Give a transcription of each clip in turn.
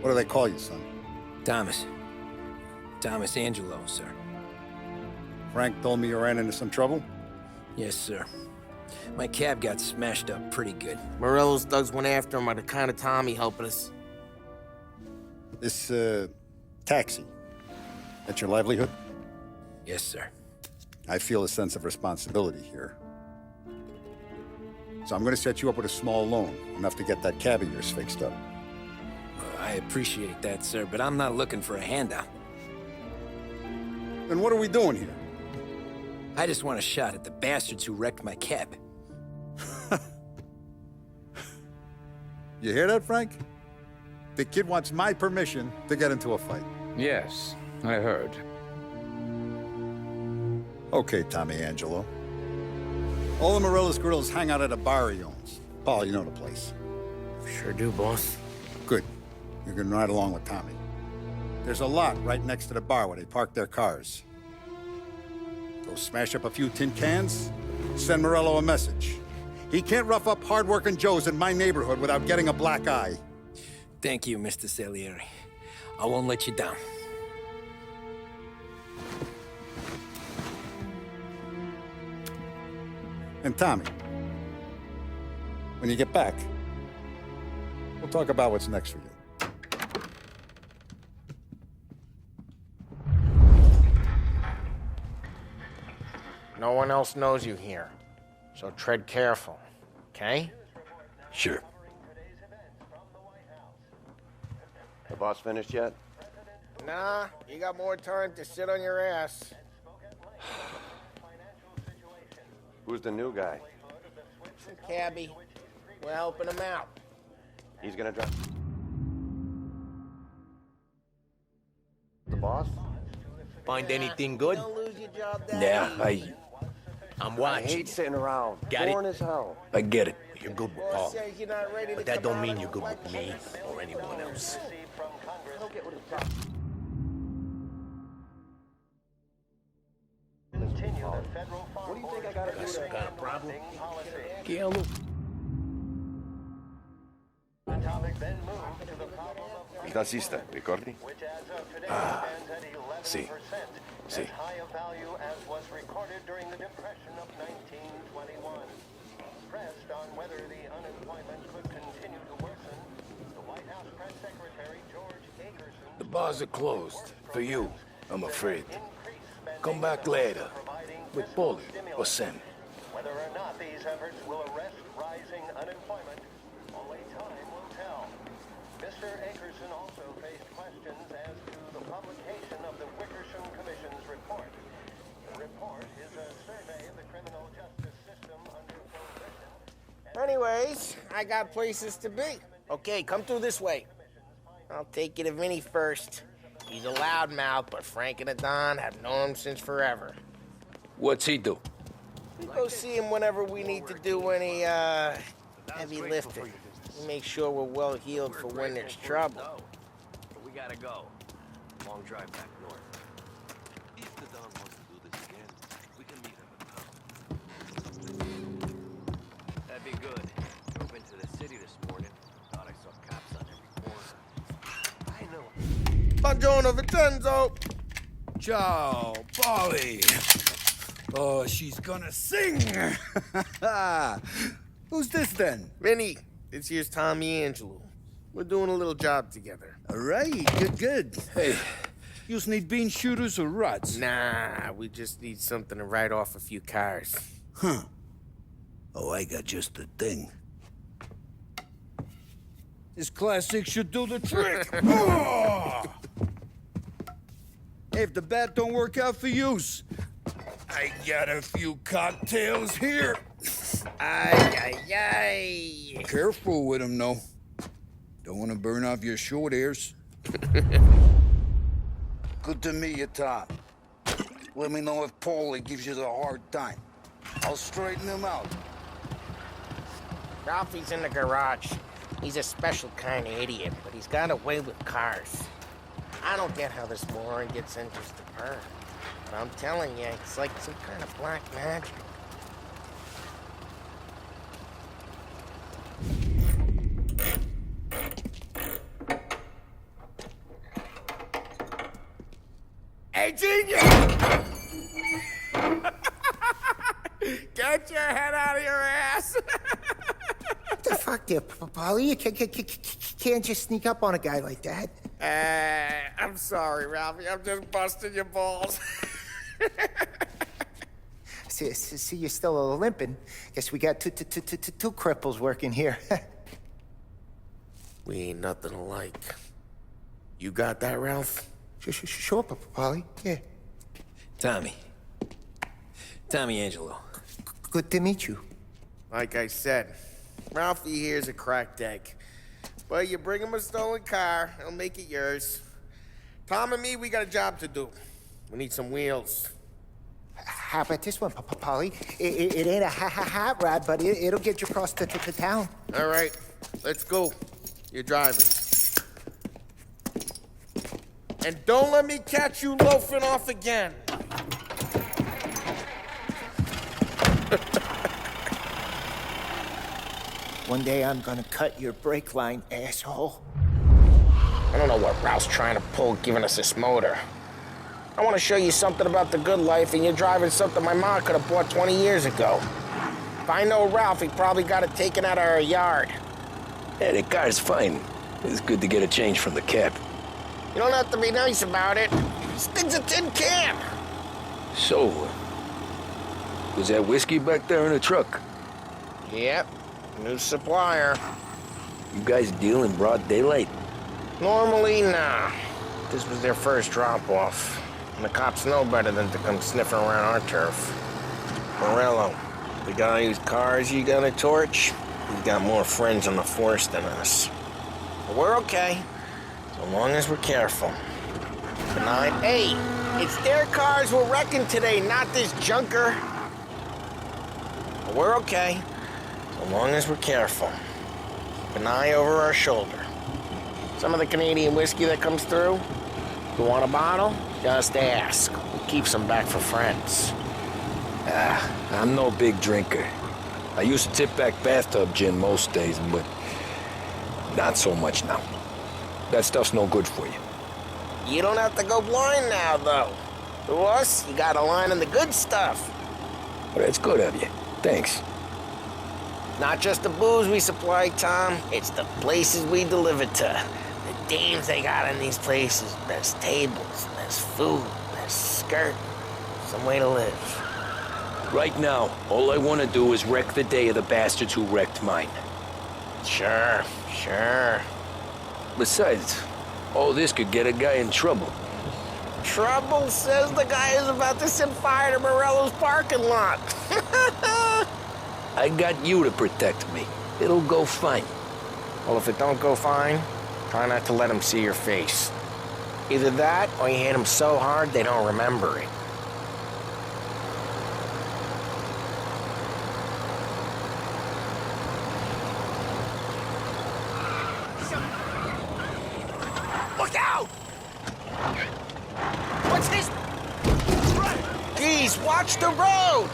What do they call you, son? Thomas. Thomas Angelo, sir. Frank told me you ran into some trouble? Yes, sir. My cab got smashed up pretty good. Morello's thugs went after him on account of Tommy helping us. This, taxi. That's your livelihood? Yes, sir. I feel a sense of responsibility here. So I'm gonna set you up with a small loan, enough to get that cab of yours fixed up. I appreciate that, sir, but I'm not looking for a handout. Then what are we doing here? I just want a shot at the bastards who wrecked my cab. You hear that, Frank? The kid wants my permission to get into a fight. Yes, I heard. Okay, Tommy Angelo. All the Morella's girls hang out at a bar he owns. Paul, you know the place. Sure do, boss. Good. You can ride along with Tommy. There's a lot right next to the bar where they park their cars. Go smash up a few tin cans, send Morello a message. He can't rough up hard-working Joes in my neighborhood without getting a black eye. Thank you, Mr. Salieri. I won't let you down. And Tommy, when you get back, we'll talk about what's next for you. No one else knows you here, so tread careful, okay? Sure. The boss finished yet? Nah, you got more time to sit on your ass. Who's the new guy? Some cabbie. We're helping him out. He's gonna drop the boss? Find anything good? Don't lose your job, Yeah, I'm I watching. hate sitting around. Got it? Boring as hell. I get it. You're good with Boss Paul. says you're not ready to But that come don't out mean of you're good with me reflections. or anyone else. What do you think I gotta do Got some to... kind of problem? Nacista, ricordi? Ah, sì, sì. High of value as was recorded during the Depression of 1921. Pressed on whether the unemployment could continue to worsen, the White House Press Secretary George Akerson... The bars are closed. For you, I'm afraid. Come back later. With Paulie or Sam. Whether or not these efforts will arrest rising unemployment, only time will tell. Mr. Akerson also faced questions as to the publication of the Wickersham Commission's report. The report is a survey of the criminal justice system under Prohibition. Anyways, I got places to be. Okay, come through this way. I'll take you to Vinny first. He's a loudmouth, but Frank and the Don have known him since forever. What's he do? We go see him whenever we need to do any, heavy lifting. We make sure we're well healed for when there's trouble. We gotta go. Long drive back north. If the Don wants to do this again, we can meet him in town. That'd be good. Drove into the city this morning. Thought I saw cops on every corner. I know. Buongiorno, Vincenzo! Ciao, Polly. Oh, she's gonna sing. Who's this then? Vinny, this here's Tommy Angelo. We're doing a little job together. All right, good. Hey, you need bean shooters or rods? Nah, we just need something to write off a few cars. Huh. Oh, I got just the thing. This classic should do the trick. Oh! Hey, if the bat don't work out for use, I got a few cocktails here. Ay. Careful with them, though. Don't want to burn off your short hairs. Good to meet you, Tom. Let me know if Paulie gives you the hard time. I'll straighten him out. Ralphie's in the garage. He's a special kind of idiot, but he's got a way with cars. I don't get how this moron gets interest to burn. But I'm telling you, it's like some kind of black magic. genius! Get your head out of your ass! What the fuck there, Polly? You can't just sneak up on a guy like that. I'm sorry, Ralphie. I'm just busting your balls. See, you're still limping. Guess we got two cripples working here. We ain't nothing alike. You got that, Ralph? Sure, Polly. Yeah. Tommy Angelo. Good to meet you. Like I said, Ralphie here's a cracked egg. But you bring him a stolen car, he'll make it yours. Tom and me, we got a job to do. We need some wheels. How about this one, Polly? It ain't a hot rod, but it'll get you across to town. All right, let's go. You're driving. And don't let me catch you loafing off again. One day I'm gonna cut your brake line, asshole. I don't know what Ralph's trying to pull giving us this motor. I want to show you something about the good life, and you're driving something my mom could have bought 20 years ago. If I know Ralph, he probably got it taken out of our yard. Yeah, the car's fine. It's good to get a change from the cab. You don't have to be nice about it. This thing's a tin can. So, was that whiskey back there in the truck? Yep, new supplier. You guys deal in broad daylight? Normally, nah. This was their first drop-off. And the cops know better than to come sniffing around our turf. Morello, the guy whose cars you gonna torch, he's got more friends on the force than us. But we're okay, so long as we're careful. Good night. Hey, it's their cars we're wrecking today, not this junker. But we're okay, so long as we're careful. Keep an eye over our shoulder. Some of the Canadian whiskey that comes through, you want a bottle? Just ask. We keep some back for friends. I'm no big drinker. I used to tip back bathtub gin most days, but not so much now. That stuff's no good for you. You don't have to go blind now, though. To us, you got a line in the good stuff. But it's good of you. Thanks. Not just the booze we supply, Tom. It's the places we deliver to. The dames they got in these places. There's tables, there's food, there's skirt. Some way to live. Right now, all I want to do is wreck the day of the bastards who wrecked mine. Sure. Besides, all this could get a guy in trouble. Trouble, says the guy who's about to set fire to Morello's parking lot. I got you to protect me. It'll go fine. Well, if it don't go fine, try not to let them see your face. Either that, or you hit them so hard they don't remember it. Look out! What's this? Geez, watch the road!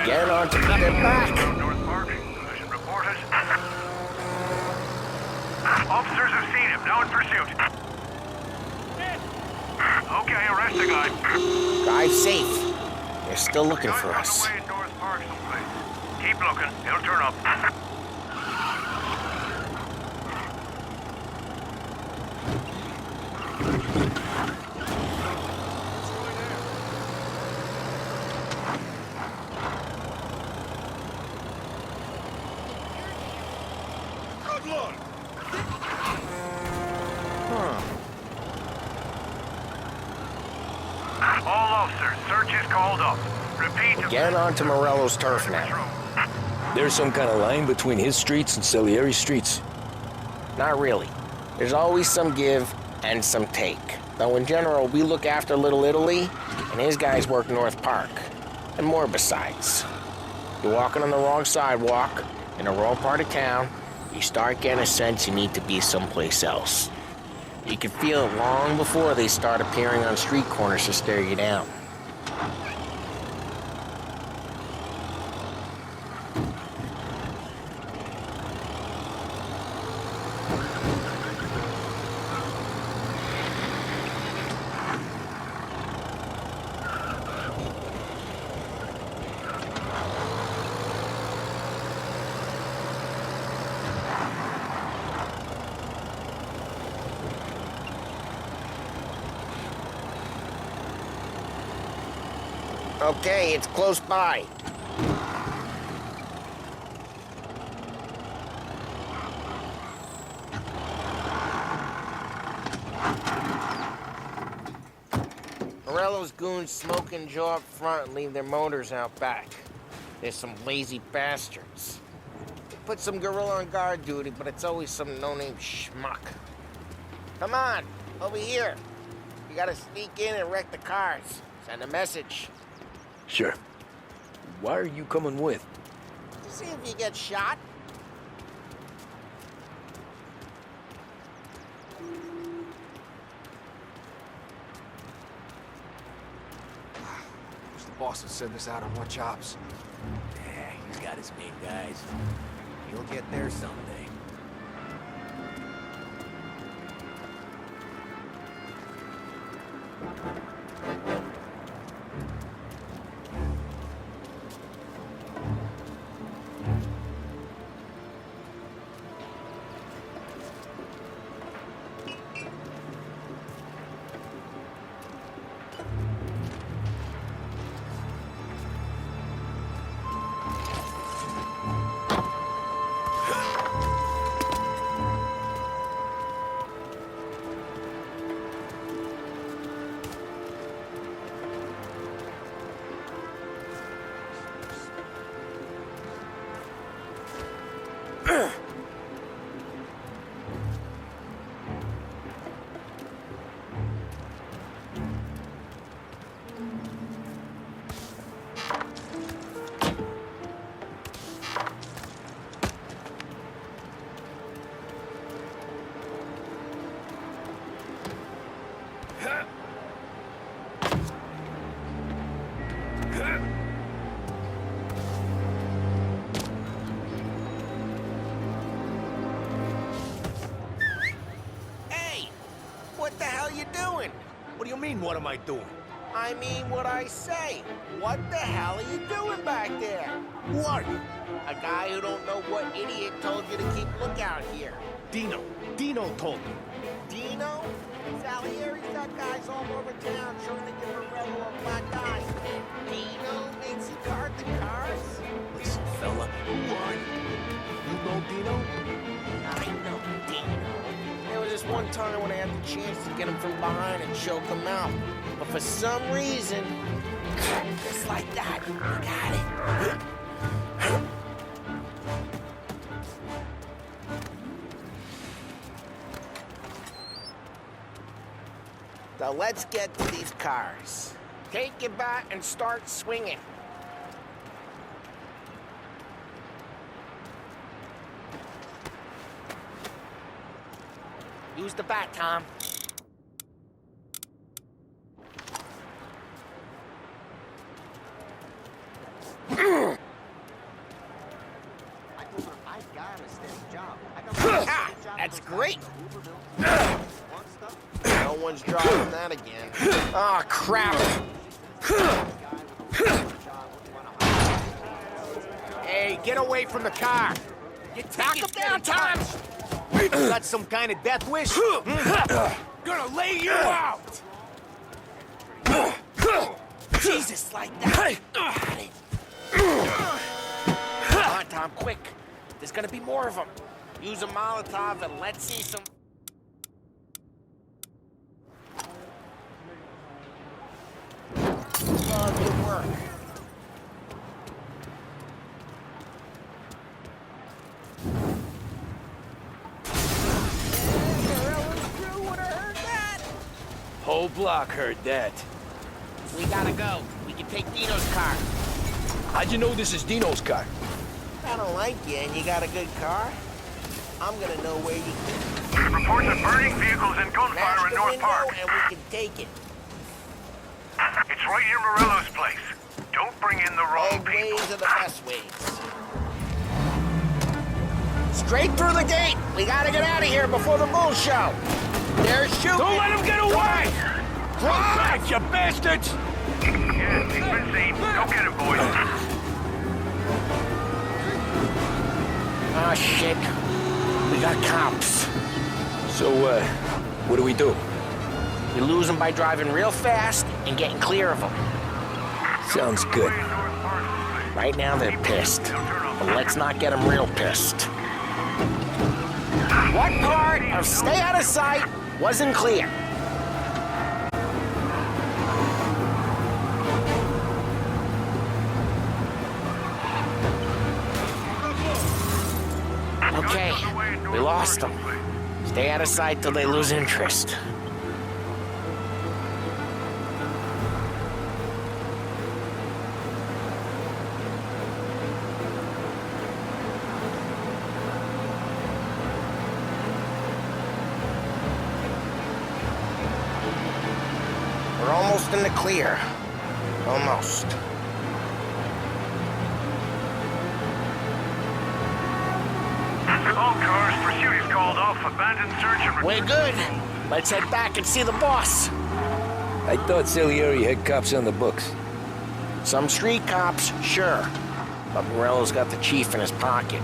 Get on to get back. North Park, position reported. Officers have seen him, now in pursuit. Okay, arrest the guy. Drive safe. They're still looking for us. Away in North Park someplace. Keep looking, he'll turn up. All officers, search is called up. Repeat. Get onto Morello's turf now. There's some kind of line between his streets and Salieri streets. Not really. There's always some give and some take. Though in general, we look after Little Italy, and his guys work North Park. And more besides. You're walking on the wrong sidewalk, in the wrong part of town, you start getting a sense you need to be someplace else. You can feel it long before they start appearing on street corners to stare you down. Okay, it's close by. Morello's goons smoke and jaw up front and leave their motors out back. They're some lazy bastards. They put some gorilla on guard duty, but it's always some no-name schmuck. Come on, over here. You gotta sneak in and wreck the cars. Send a message. Sure. Why are you coming with? To see if you get shot. Wish the boss would send us out on more jobs. Yeah, he's got his main guys. He'll get there someday. What the hell you doing? What do you mean, what am I doing? I mean what I say. What the hell are you doing back there? Who are you? A guy who don't know what idiot told you to keep lookout here. Dino. Dino told me. Dino? Salieri's got guys all over town trying to get Morello a black eye. Dino makes you guard the cars? Listen, fella, who are you? You know Dino? I know Dino. There was this one time when I had the chance to get him from behind and choke him out. But for some reason, just like that, you got it. So let's get to these cars. Take your bat and start swinging. Use the bat, Tom. That's great. No one's driving that again. Ah, crap. Hey, get away from the car. Knock him down, Tom. You got some kind of death wish? Gonna lay you out! Jesus, like that. Got it. Come on, Tom, quick. There's gonna be more of them. Use a Molotov and let's see some... Oh, good work. Whole block heard that. We gotta go. We can take Dino's car. How'd you know this is Dino's car? I don't like you and you got a good car. I'm gonna know where you can... Reports of burning vehicles and gunfire in North Park. And we can take it. It's right near Morello's place. Don't bring in the wrong Old people. ways are the best ways. Straight through the gate. We gotta get out of here before the bull show. They're shooting. Don't let him get away! Drive! Back, you bastards! Yeah, he's been seen. Go get him, boys. Oh, shit. We got cops. So, what do we do? We lose them by driving real fast and getting clear of them. Sounds good. Right now they're pissed, but let's not get them real pissed. What part of stay out of sight wasn't clear? Okay, we lost them. Stay out of sight till they lose interest. We're almost in the clear. Almost. All cars, pursuit is called off. Abandoned search and... We're good. Let's head back and see the boss. I thought Salieri had cops on the books. Some street cops, sure. But Morello's got the chief in his pocket.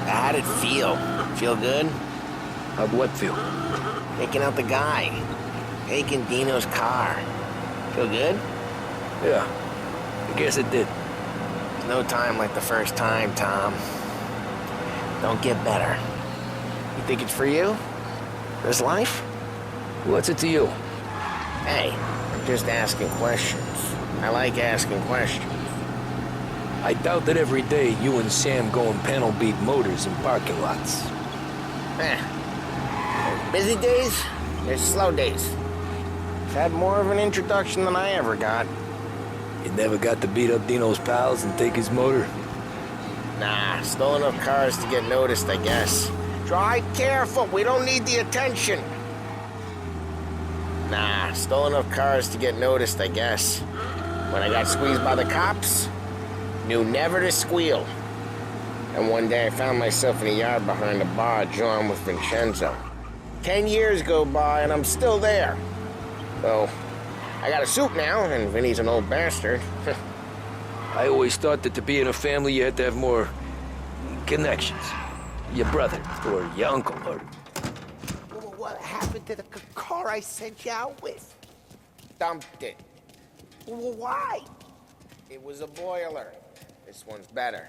How'd it feel? Feel good? How'd what feel? Taking out the guy. Taking Dino's car. Feel good? Yeah, I guess it did. There's no time like the first time, Tom. Don't get better. You think it's for you? This life? What's it to you? Hey, I'm just asking questions. I like asking questions. I doubt that every day you and Sam go and panel beat motors in parking lots. There's busy days, there's slow days. I've had more of an introduction than I ever got. You never got to beat up Dino's pals and take his motor? Nah, stole enough cars to get noticed, I guess. Drive careful, we don't need the attention. Nah, stole enough cars to get noticed, I guess. When I got squeezed by the cops, knew never to squeal. And one day I found myself in a yard behind a bar drawn with Vincenzo. 10 years go by and I'm still there. So, I got a suit now, and Vinny's an old bastard. I always thought that to be in a family you had to have more connections. Your brother, or your uncle, or... What happened to the car I sent you out with? Dumped it. Why? It was a boiler. This one's better.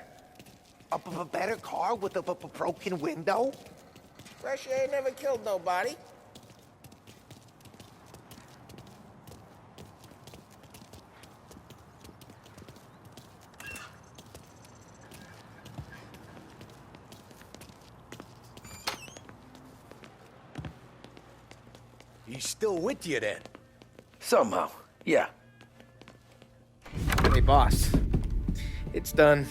A better car with a broken window? Fresh air never killed nobody. He's still with you then? Somehow, yeah. Hey, boss. It's done.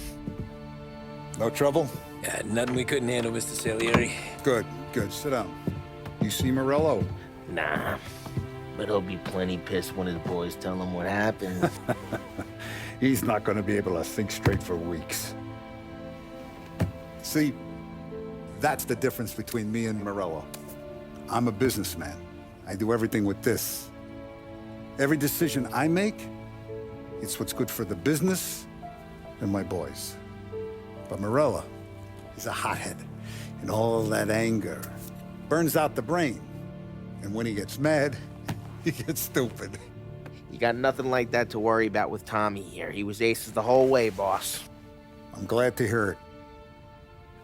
No trouble? Yeah, nothing we couldn't handle, Mr. Salieri. Good, good. Sit down. You see Morello? Nah. But he'll be plenty pissed when his boys tell him what happened. He's not going to be able to think straight for weeks. See, that's the difference between me and Morello. I'm a businessman. I do everything with this. Every decision I make, it's what's good for the business and my boys. But Morello, he's a hothead. And all that anger burns out the brain. And when he gets mad, he gets stupid. You got nothing like that to worry about with Tommy here. He was aces the whole way, boss. I'm glad to hear it.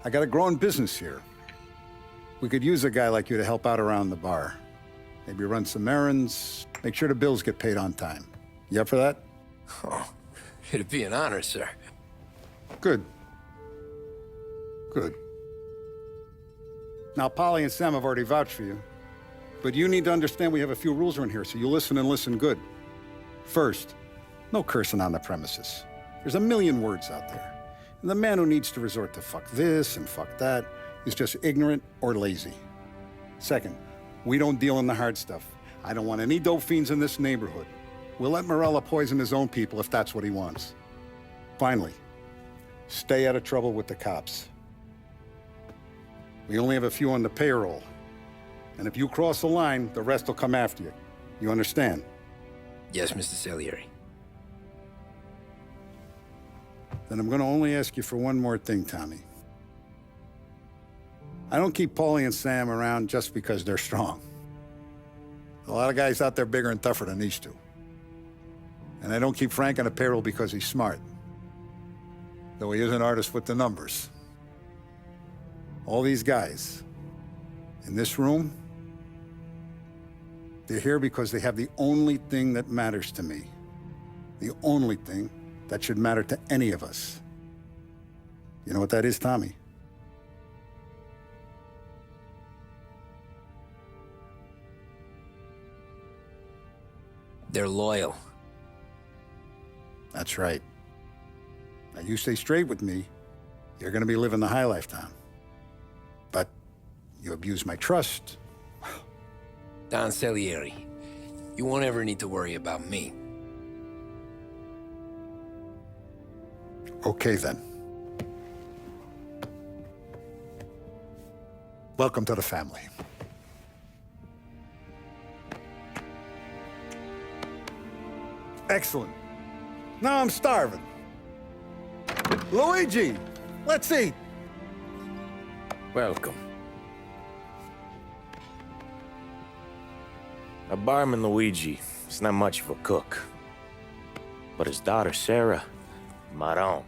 I got a growing business here. We could use a guy like you to help out around the bar. Maybe run some errands, make sure the bills get paid on time. You up for that? Oh, it'd be an honor, sir. Good. Good. Now, Polly and Sam have already vouched for you. But you need to understand we have a few rules around here, so you listen and listen good. First, no cursing on the premises. There's a million words out there. And the man who needs to resort to fuck this and fuck that is just ignorant or lazy. Second, we don't deal in the hard stuff. I don't want any dope fiends in this neighborhood. We'll let Morello poison his own people if that's what he wants. Finally, stay out of trouble with the cops. We only have a few on the payroll. And if you cross the line, the rest will come after you. You understand? Yes, Mr. Salieri. Then I'm going to only ask you for one more thing, Tommy. I don't keep Paulie and Sam around just because they're strong. A lot of guys out there bigger and tougher than these two. And I don't keep Frank on the payroll because he's smart. Though he is an artist with the numbers. All these guys in this room, they're here because they have the only thing that matters to me. The only thing that should matter to any of us. You know what that is, Tommy? They're loyal. That's right. Now, you stay straight with me, you're gonna be living the high life, Tom. But you abuse my trust. Don Salieri, you won't ever need to worry about me. Okay, then. Welcome to the family. Excellent. Now I'm starving. Luigi, let's eat. Welcome. Now, barman Luigi is not much of a cook. But his daughter, Sarah, Maron,